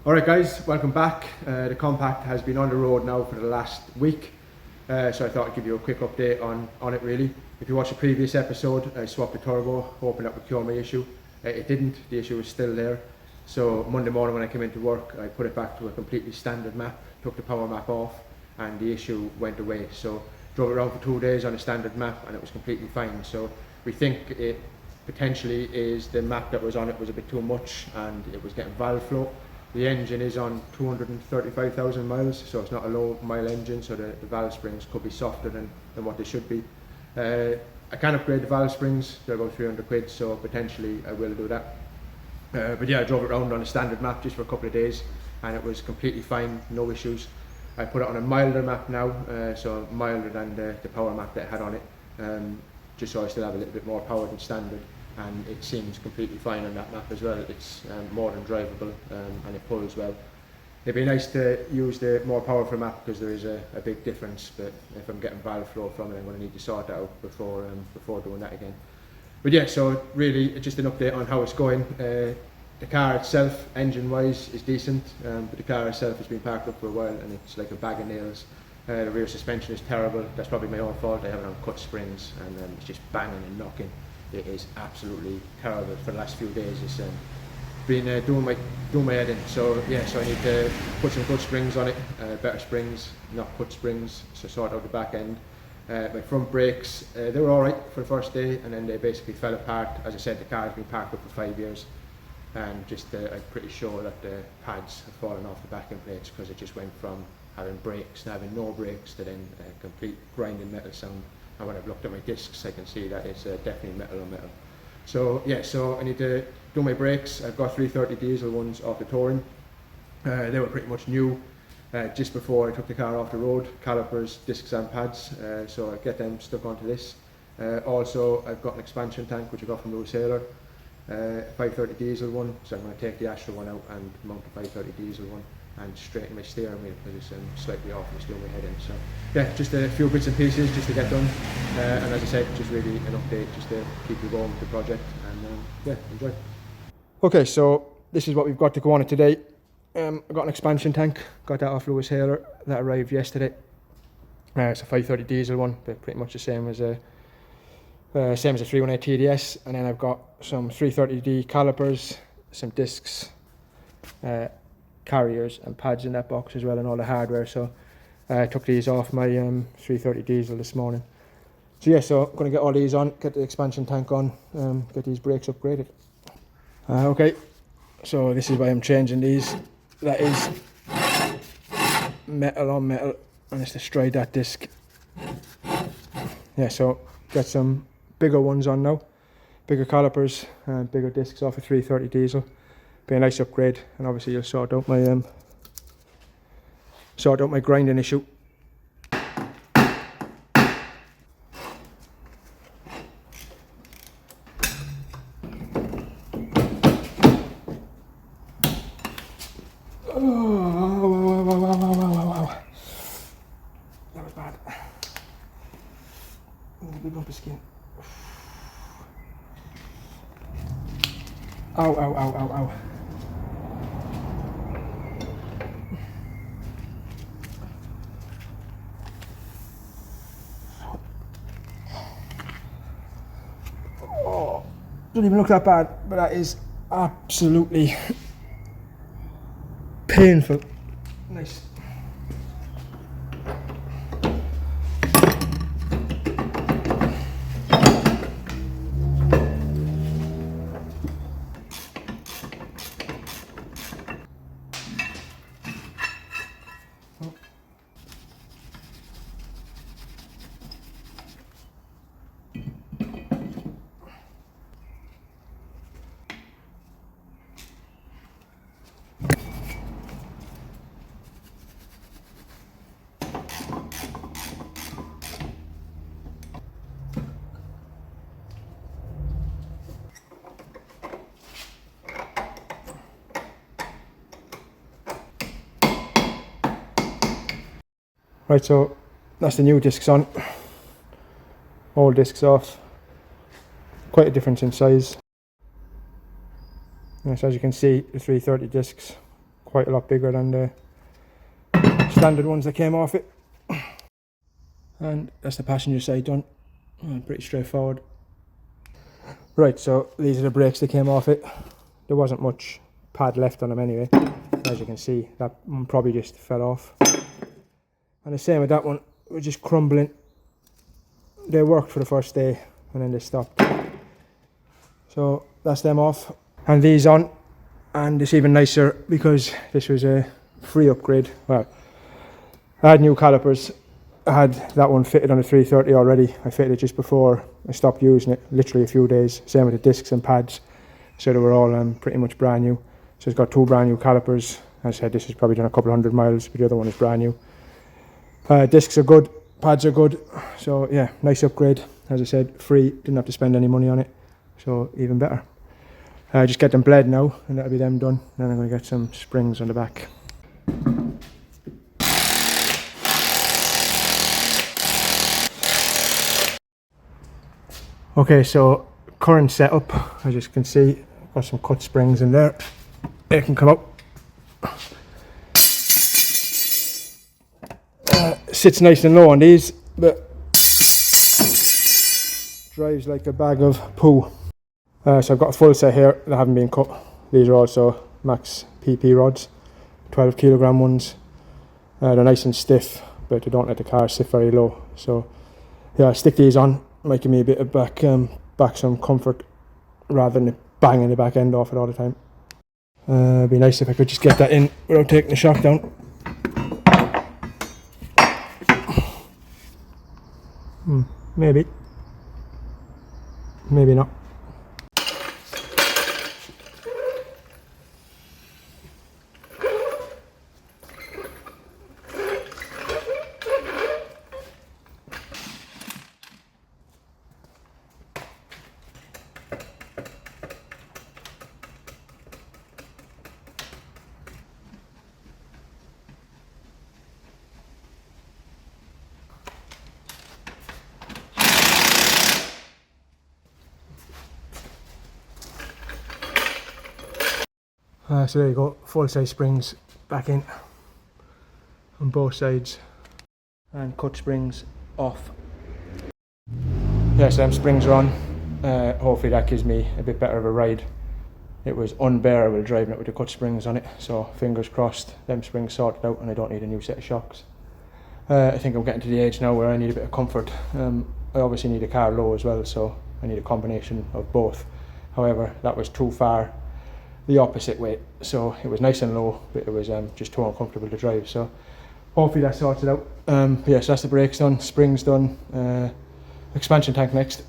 Alright guys, welcome back. The compact has been on the road now for the last week, so I thought I'd give you a quick update on it really. If you watched the previous episode, I swapped the turbo, hoping that would cure my issue. It didn't, the issue was still there. So Monday morning when I came into work, I put it back to a completely standard map, took the power map off, and the issue went away. So drove it around for 2 days on a standard map and it was completely fine. So we think it potentially is the map that was on it was a bit too much and it was getting valve flow. The engine is on 235,000 miles, so it's not a low mile engine, so the valve springs could be softer than what they should be. I can upgrade the valve springs, they're about 300 quid, so potentially I will do that. But yeah, I drove it around on a standard map just for a couple of days and it was completely fine, no issues. I put it on a milder map now, so milder than the power map that I had on it, just so I still have a little bit more power than standard. And it seems completely fine on that map as well. It's more than drivable and it pulls well. It'd be nice to use the more powerful map because there is a big difference, but if I'm getting valve flow from it I'm going to need to sort that out before doing that again. But yeah, so really just an update on how it's going. The car itself, engine wise, is decent, but the car itself has been parked up for a while and it's like a bag of nails. The rear suspension is terrible, that's probably my own fault. I have it on cut springs and it's just banging and knocking. It is absolutely terrible for the last few days. It's been doing my head in. So yeah, so I need to put some good springs on it, better springs, not cut springs, so sort out the back end. My front brakes, they were alright for the first day and then they basically fell apart. As I said, the car has been parked up for 5 years and just I'm pretty sure that the pads have fallen off the backing plates because it just went from having brakes to having no brakes to then a complete grinding metal sound. And when I've looked at my discs I can see that it's definitely metal on metal. So yeah, so I need to do my brakes. I've got 330 diesel ones off the Touring. They were pretty much new just before I took the car off the road. Calipers, discs and pads, so I get them stuck onto this. Also I've got an expansion tank which I got from Lewis Taylor, 530 diesel one, so I'm going to take the Astra one out and mount the 530 diesel one and straighten my steering wheel because it's slightly off and it's doing my head in. So yeah, just a few bits and pieces just to get done, and as I said, just really an update just to keep you going with the project and yeah, enjoy. Okay, so this is what we've got to go on it today. I've got an expansion tank, got that off Lewis Taylor, that arrived yesterday. It's a 530 diesel one, but pretty much the same as a 318 TDS, and then I've got some 330D calipers, some discs, carriers and pads in that box as well, and all the hardware. So I took these off my 330 diesel this morning. So yeah, so I'm going to get all these on, get the expansion tank on, get these brakes upgraded. Okay, so this is why I'm changing these. That is metal on metal and it's destroyed that disc. Yeah, so get some bigger ones on now, bigger calipers and bigger discs off a 330 diesel. Be a nice upgrade, and obviously you'll sort out my grinding issue. Wow. That was bad. Big lump of skin. Ow. Oh, doesn't even look that bad, but that is absolutely painful. Nice. Right, so that's the new discs on, old discs off, quite a difference in size. Yes, as you can see, the 330 discs quite a lot bigger than the standard ones that came off it. And that's the passenger side done. Pretty straightforward. Right, so these are the brakes that came off it. There wasn't much pad left on them anyway. As you can see, that one probably just fell off. And the same with that one, we're just crumbling. They worked for the first day and then they stopped. So that's them off. And these on. And it's even nicer because this was a free upgrade. Well, I had new calipers. I had that one fitted on the 330 already. I fitted it just before I stopped using it, literally a few days. Same with the discs and pads. So they were all pretty much brand new. So it's got 2 brand new calipers. As I said, this has probably done a couple 100 miles, but the other one is brand new. Discs are good, pads are good. So yeah, nice upgrade. As I said, free, didn't have to spend any money on it. So even better. Just get them bled now, and that'll be them done. Then I'm going to get some springs on the back. Okay, so current setup, as you can see, got some cut springs in there. They can come up. Sits nice and low on these, but drives like a bag of poo. So I've got a full set here that haven't been cut. These are also max PP rods, 12 kilogram ones. They're nice and stiff, but they don't let the car sit very low. So yeah, I stick these on, might give me a bit of back some comfort rather than banging the back end off it all the time. It'd be nice if I could just get that in without taking the shock down. Maybe. Maybe not. So there you go, full size springs back in on both sides and cut springs off. Yeah, so them springs are on. Hopefully that gives me a bit better of a ride. It was unbearable driving it with the cut springs on it, so fingers crossed them springs sorted out and I don't need a new set of shocks. I think I'm getting to the age now where I need a bit of comfort. I obviously need a car low as well, so I need a combination of both. However, that was too far the opposite way, so it was nice and low, but it was just too uncomfortable to drive. So hopefully that sorts it out. Yeah, so that's the brakes done, springs done, expansion tank next.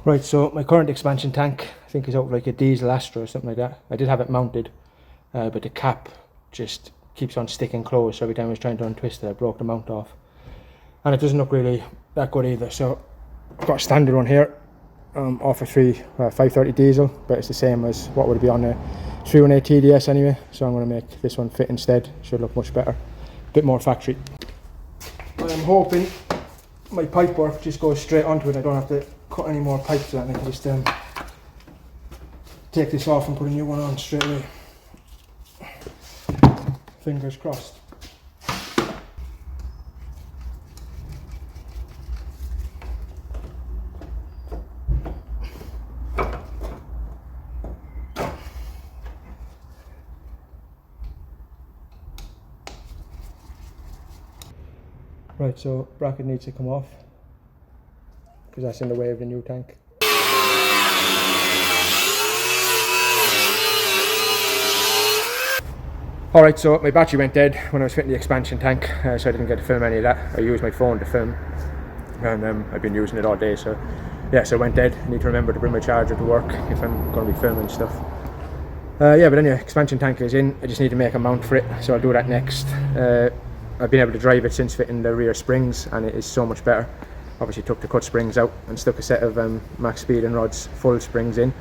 Right, so my current expansion tank, I think is out of like a diesel Astra or something like that. I did have it mounted, but the cap just keeps on sticking closed, so every time I was trying to untwist it I broke the mount off. And it doesn't look really that good either, so I've got a standard one here. Off a 530 diesel, but it's the same as what would be on a 318 TDS anyway, so I'm going to make this one fit instead. Should look much better, a bit more factory. I'm hoping my pipe work just goes straight onto it. I don't have to cut any more pipes and I can just take this off and put a new one on straight away. Fingers crossed. Right, so bracket needs to come off because that's in the way of the new tank. Alright, so my battery went dead when I was fitting the expansion tank, so I didn't get to film any of that. I used my phone to film and I've been using it all day, so yeah, so it went dead. I need to remember to bring my charger to work if I'm going to be filming stuff. Yeah, but anyway, expansion tank is in. I just need to make a mount for it, so I'll do that next. I've been able to drive it since fitting the rear springs and it is so much better. Obviously took the cut springs out and stuck a set of max speed and rods full springs in.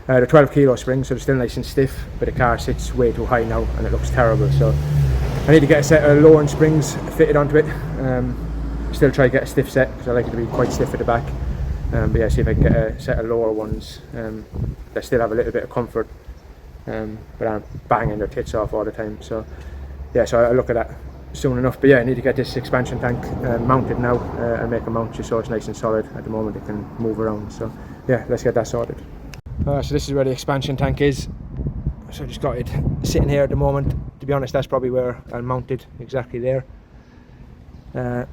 They're 12 kilo springs, so they're still nice and stiff, but the car sits way too high now and it looks terrible. So I need to get a set of lower springs fitted onto it. Still try to get a stiff set because I like it to be quite stiff at the back. But yeah, see if I can get a set of lower ones that still have a little bit of comfort but I'm banging their tits off all the time. So yeah, so I'll look at that soon enough. But yeah, I need to get this expansion tank mounted now and make a mount just so it's nice and solid. At the moment it can move around, so yeah, let's get that sorted. So this is where the expansion tank is. So I just got it sitting here at the moment. To be honest, that's probably where I'll mount it, exactly there. Yeah,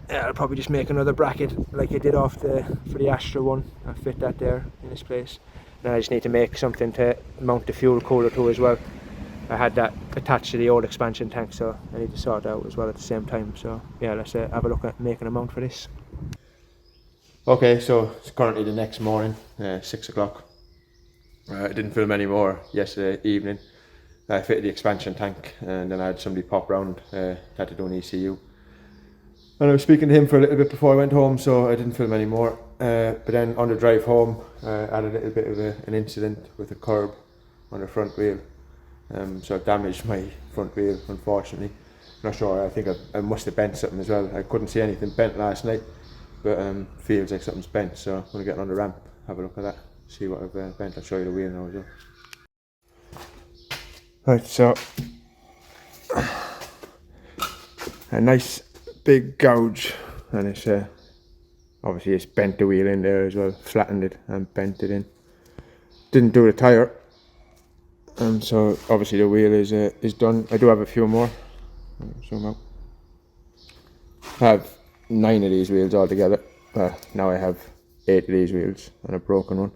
I'll probably just make another bracket like I did for the Astra one. I'll fit that there in this place. Now I just need to make something to mount the fuel cooler to as well. I had that attached to the old expansion tank, so I need to sort it out as well at the same time. So yeah, let's have a look at making a mount for this. Okay, so it's currently the next morning, 6 o'clock. I didn't film any more yesterday evening. I fitted the expansion tank and then I had somebody pop round, had to do an ECU. And I was speaking to him for a little bit before I went home, so I didn't film any more. But then on the drive home, I had a little bit of an incident with a curb on the front wheel. So I damaged my front wheel, unfortunately. Not sure, I think I must have bent something as well. I couldn't see anything bent last night, but feels like something's bent, so I'm going to get on the ramp, have a look at that, see what I've bent. I'll show you the wheel now as well. Right, so a nice big gouge, and it's obviously it's bent the wheel in there as well, flattened it and bent it in. Didn't do the tyre, so obviously the wheel is done. I do have a few more. Zoom out. I have 9 of these wheels altogether. Now I have 8 of these wheels and a broken one.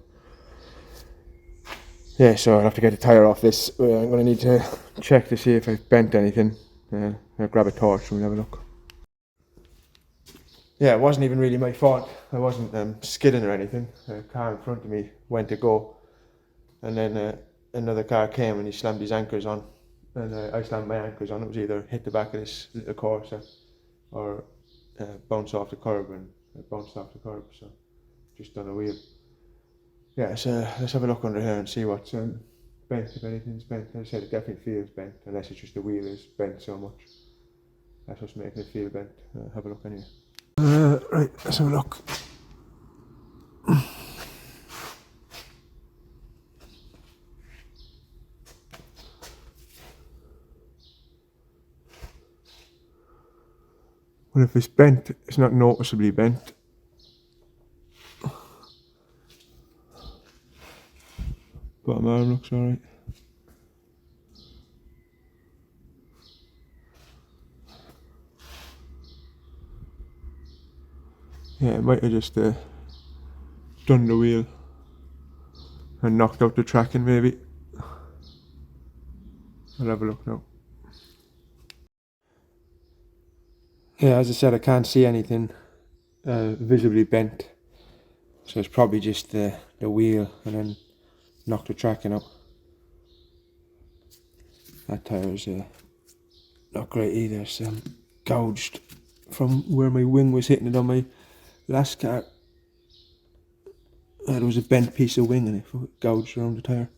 Yeah, so I'll have to get the tyre off this. I'm going to need to check to see if I've bent anything. I'll grab a torch and we'll have a look. Yeah, it wasn't even really my fault. I wasn't skidding or anything. A car in front of me went to go, and then another car came and he slammed his anchors on, and I slammed my anchors on. It was either hit the back of this little Corsa or bounce off the curb, and it bounced off the curb, so just done a wheel. Yeah, so let's have a look under here and see what's bent, if anything's bent. As I said, it definitely feels bent, unless it's just the wheel is bent so much. That's what's making it feel bent. Have a look anyway. Right, let's have a look. Well, if it's bent, it's not noticeably bent. Bottom arm looks alright. Yeah, it might have just done the wheel and knocked out the tracking maybe. I'll have a look now. Yeah, as I said, I can't see anything visibly bent, so it's probably just the wheel and then knocked the tracking out. That tyre's not great either. It's gouged from where my wing was hitting it on my last car. There was a bent piece of wing and it gouged around the tyre.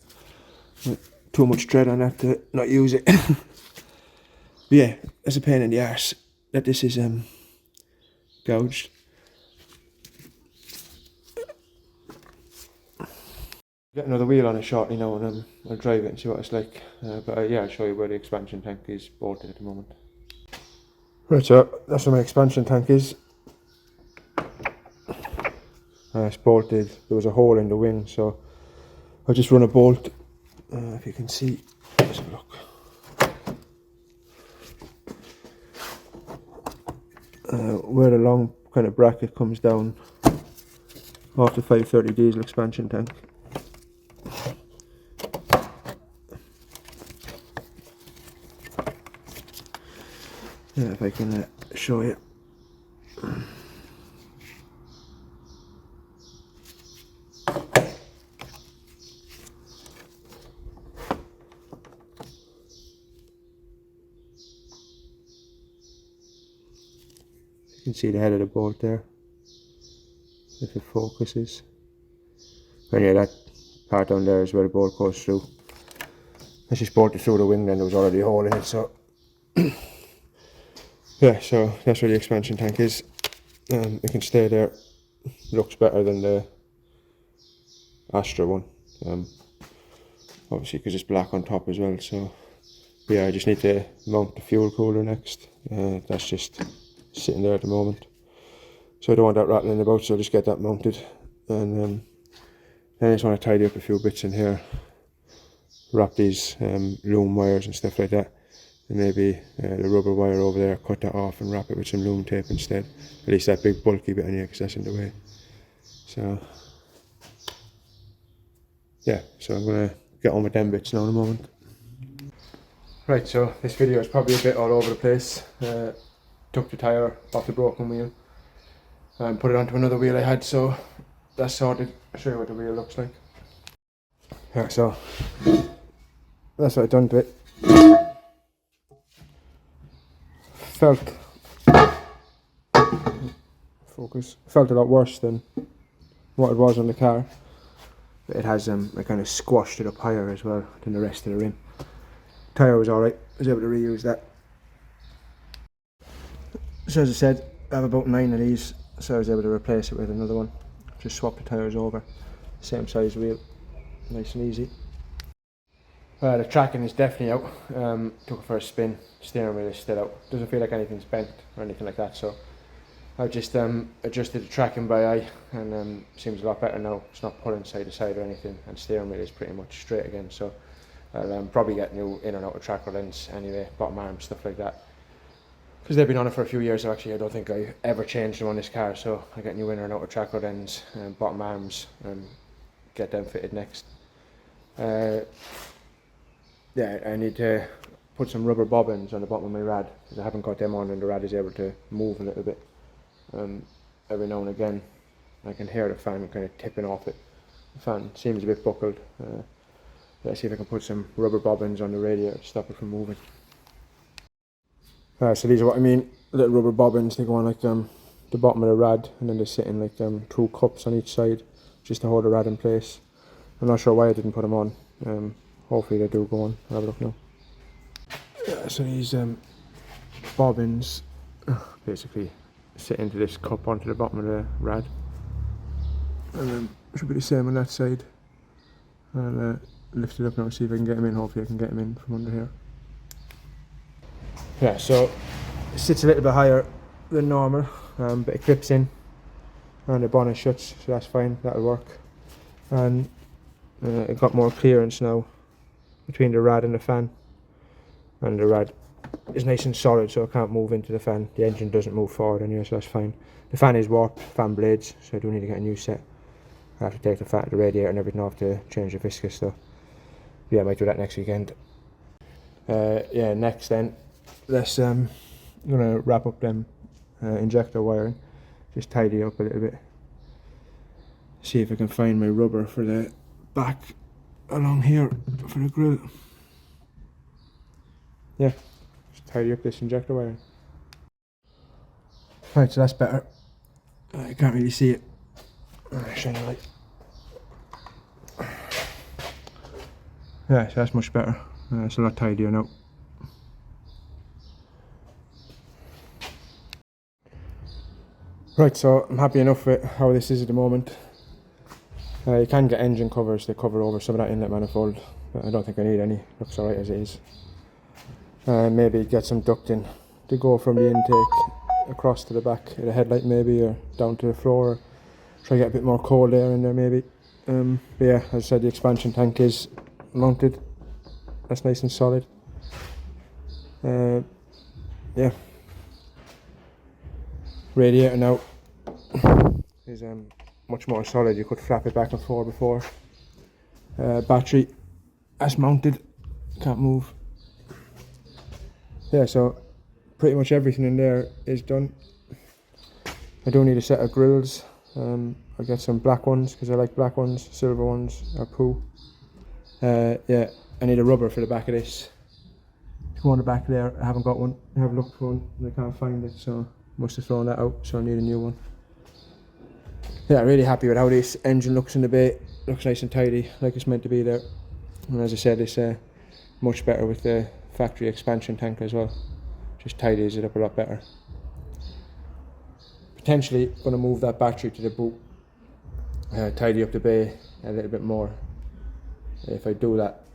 Too much tread on that to not use it. But yeah, it's a pain in the arse that this is gouged. Get another wheel on it shortly now, and I'll drive it and see what it's like. But yeah, I'll show you where the expansion tank is bolted at the moment. Right, so that's where my expansion tank is. It's bolted. There was a hole in the wing, so I'll just run a bolt. If you can see, let's have a look. Where the long kind of bracket comes down off the 530 diesel expansion tank. Yeah, if I can show you. You can see the head of the bolt there, if it focuses. And yeah, that part down there is where the bolt goes through. I just bolted through the wing, then there was already a hole in it, so yeah, so that's where the expansion tank is. It can stay there. Looks better than the Astra one. obviously because it's black on top as well. So yeah, I just need to mount the fuel cooler next. That's just sitting there at the moment, so I don't want that rattling about, so I'll just get that mounted. And then I just want to tidy up a few bits in here, wrap these loom wires and stuff like that, and maybe the rubber wire over there, cut that off and wrap it with some loom tape instead, at least that big bulky bit in here, because that's in the way. So yeah, so I'm going to get on with them bits now in a moment. Right, so this video is probably a bit all over the place. Took the tyre off the broken wheel and put it onto another wheel I had, so that's sorted. I'll show you what the wheel looks like. Yeah, so that's what I've done to it. Felt a lot worse than what it was on the car. But it has I kind of squashed it up higher as well than the rest of the rim. Tyre was alright, I was able to reuse that. So as I said, I have about 9 of these, so I was able to replace it with another one. Just swap the tyres over, same size wheel, nice and easy. The tracking is definitely out. Took it for a spin, steering wheel is still out. Doesn't feel like anything's bent or anything like that, so I've just adjusted the tracking by eye, and seems a lot better now. It's not pulling side to side or anything, and steering wheel is pretty much straight again. So I'll probably get new in and out of tracker lens anyway, bottom arms, stuff like that. Because they've been on it for a few years, so actually I don't think I ever changed them on this car. So I get new in and out of tracker lens and bottom arms and get them fitted next. Yeah, I need to put some rubber bobbins on the bottom of my rad, because I haven't got them on and the rad is able to move a little bit. Every now and again I can hear the fan kind of tipping off it. The fan seems a bit buckled. Let's see if I can put some rubber bobbins on the radiator to stop it from moving. So these are what I mean, little rubber bobbins. They go on like the bottom of the rad, and then they sit in like 2 cups on each side just to hold the rad in place. I'm not sure why I didn't put them on. Hopefully they do go on. I'll have a look now. Yeah, so these bobbins basically sit into this cup onto the bottom of the rad, and then it should be the same on that side. I'll lift it up now and see if I can get them in. Hopefully I can get them in from under here. Yeah, so it sits a little bit higher than normal, but it clips in and the bonnet shuts, so that's fine, that'll work. And it got more clearance now between the rad and the fan, and the rad is nice and solid, so it can't move into the fan. The engine doesn't move forward anyway, so that's fine. The fan is warped, fan blades, so I do need to get a new set. I have to take the radiator and everything off to change the viscous, so yeah, I might do that next weekend. Yeah, next then, I'm gonna wrap up them injector wiring, just tidy up a little bit. See if I can find my rubber for the back along here for the grill. Yeah, just tidy up this injector wiring. Right, so that's better. I can't really see it. Shine the light. Yeah, so that's much better. It's a lot tidier now. Right, so I'm happy enough with how this is at the moment. You can get engine covers, they cover over some of that inlet manifold, but I don't think I need any. Looks alright as it is. Maybe get some ducting to go from the intake across to the back of the headlight maybe, or down to the floor. Try to get a bit more cold air in there maybe. But yeah, as I said, the expansion tank is mounted. That's nice and solid. Yeah. Radiator now is much more solid. You could flap it back and forth before. Battery, that's mounted, can't move. Yeah, so pretty much everything in there is done. I do need a set of grills. I'll get some black ones because I like black ones. Silver ones are poo. Yeah, I need a rubber for the back of this. To go on the back there, I haven't got one. I have looked for one and I can't find it, so must have thrown that out, so I need a new one. Yeah, really happy with how this engine looks in the bay. Looks nice and tidy, like it's meant to be there. And as I said, it's much better with the factory expansion tank as well. Just tidies it up a lot better. Potentially going to move that battery to the boot, tidy up the bay a little bit more. If I do that,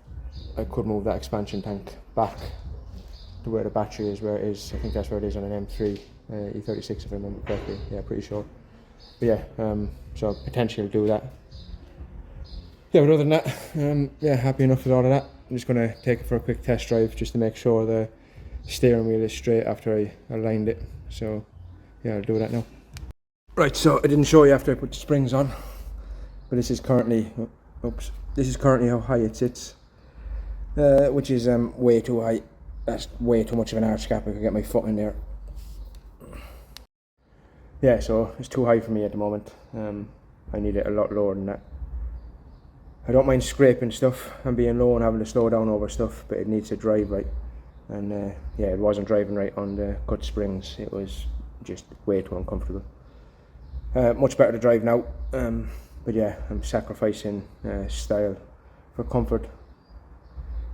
I could move that expansion tank back to where the battery is, where it is. I think that's where it is on an M3 E36 if I remember correctly. Yeah, pretty sure. But yeah, so potentially I'll do that. Yeah, but other than that, yeah, happy enough with all of that. I'm just going to take it for a quick test drive just to make sure the steering wheel is straight after I aligned it. So yeah, I'll do that now. Right, so I didn't show you after I put the springs on, but this is currently, this is currently how high it sits, which is way too high. That's way too much of an arch gap. I could get my foot in there. Yeah, so it's too high for me at the moment. I need it a lot lower than that. I don't mind scraping stuff and being low and having to slow down over stuff, but it needs to drive right. And yeah, it wasn't driving right on the cut springs. It was just way too uncomfortable. Much better to drive now, but yeah, I'm sacrificing style for comfort.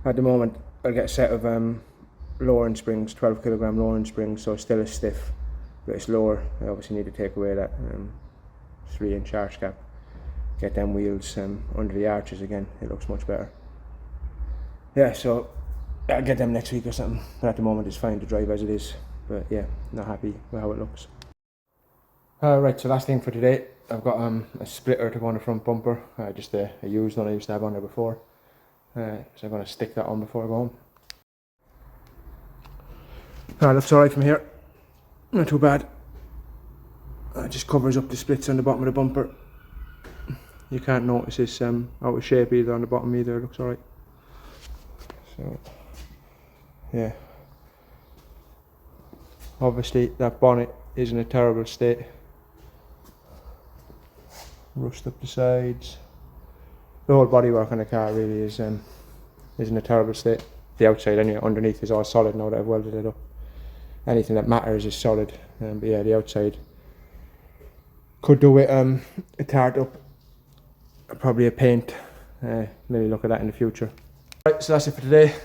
At the moment, I'll get a set of lowering springs, 12 kilogram lowering springs, so it's still as stiff, but it's lower. I obviously need to take away that 3-inch arch gap. Get them wheels under the arches again. It looks much better. Yeah, so I'll get them next week or something. But at the moment it's fine to drive as it is. But yeah, not happy with how it looks. Right, so last thing for today. I've got a splitter to go on the front bumper. Just a used one I used to have on there before. So I'm going to stick that on before I go home. Looks alright from here. Not too bad. It just covers up the splits on the bottom of the bumper. You can't notice it's out of shape either on the bottom either. It looks alright. So yeah, obviously that bonnet is in a terrible state. Rust up the sides. The whole bodywork on the car really is in a terrible state. The outside anyway, underneath is all solid now that I've welded it up. Anything that matters is solid, but yeah, the outside could do with a tart up. Probably a paint. Maybe look at that in the future. Right, so that's it for today.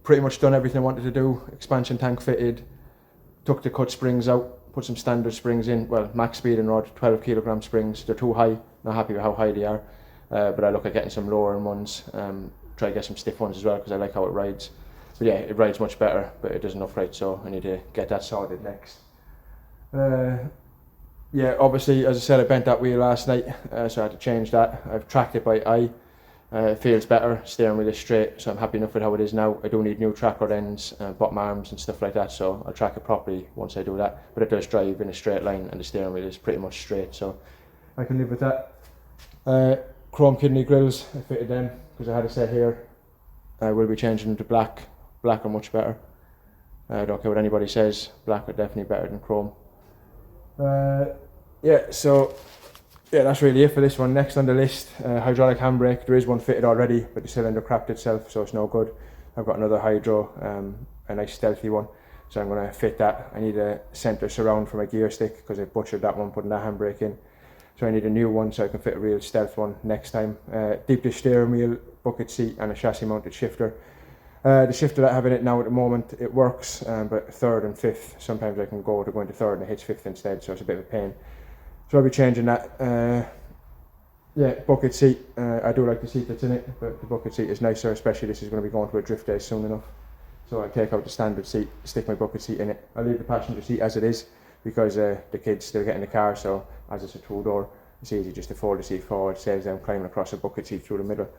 Pretty much done everything I wanted to do. Expansion tank fitted. Took the cut springs out. Put some standard springs in. Well, max speed and rod, 12 kilogram springs. They're too high. Not happy with how high they are. But I look at getting some lower ones. Try to get some stiff ones as well because I like how it rides. But yeah, it rides much better, but it doesn't look right. So I need to get that sorted next. Yeah, obviously, as I said, I bent that wheel last night, so I had to change that. I've tracked it by eye. It feels better, steering wheel is straight, so I'm happy enough with how it is now. I do need new track rod ends, bottom arms and stuff like that, so I'll track it properly once I do that. But it does drive in a straight line and the steering wheel is pretty much straight, so I can live with that. Chrome kidney grills, I fitted them because I had a set here. I will be changing them to black. Black are much better. I don't care what anybody says, black are definitely better than chrome. Yeah, so yeah, that's really it for this one. Next on the list, hydraulic handbrake. There is one fitted already, but the cylinder crapped itself, so it's no good. I've got another hydro, a nice stealthy one, so I'm going to fit that. I need a centre surround for my gear stick because I butchered that one putting that handbrake in. So I need a new one so I can fit a real stealth one next time. Deep dish steering wheel, bucket seat and a chassis mounted shifter. The shifter that I have in it now at the moment, it works, but third and fifth, sometimes I can go to going to third and it hits fifth instead, so it's a bit of a pain. So I'll be changing that. Yeah, bucket seat, I do like the seat that's in it, but the bucket seat is nicer, especially this is going to be going to a drift day soon enough. So I'll take out the standard seat, stick my bucket seat in it. I'll leave the passenger seat as it is, because the kids still get in the car, so as it's a two door, it's easy just to fold the seat forward, saves them climbing across a bucket seat through the middle.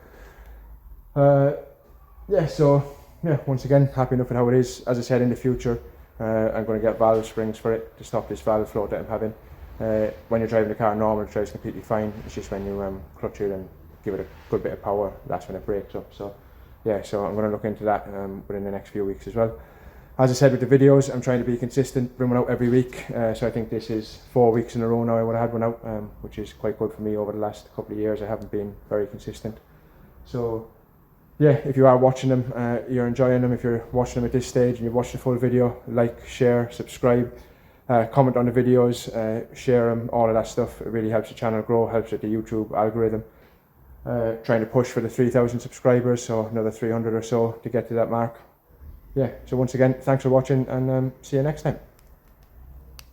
Yeah, so yeah, once again, happy enough with how it is. As I said, in the future, I'm going to get valve springs for it to stop this valve float that I'm having. When you're driving the car normal, it drives completely fine. It's just when you clutch it and give it a good bit of power, that's when it breaks up. So yeah, so I'm going to look into that within the next few weeks as well. As I said with the videos, I'm trying to be consistent, bring one out every week. So I think this is 4 weeks in a row now I would have had one out, which is quite good for me. Over the last couple of years I haven't been very consistent. So yeah, if you are watching them, you're enjoying them, if you're watching them at this stage and you've watched the full video, like, share, subscribe, comment on the videos, share them, all of that stuff. It really helps the channel grow, helps with the YouTube algorithm. Trying to push for the 3,000 subscribers, so another 300 or so to get to that mark. Yeah, so once again, thanks for watching and see you next time.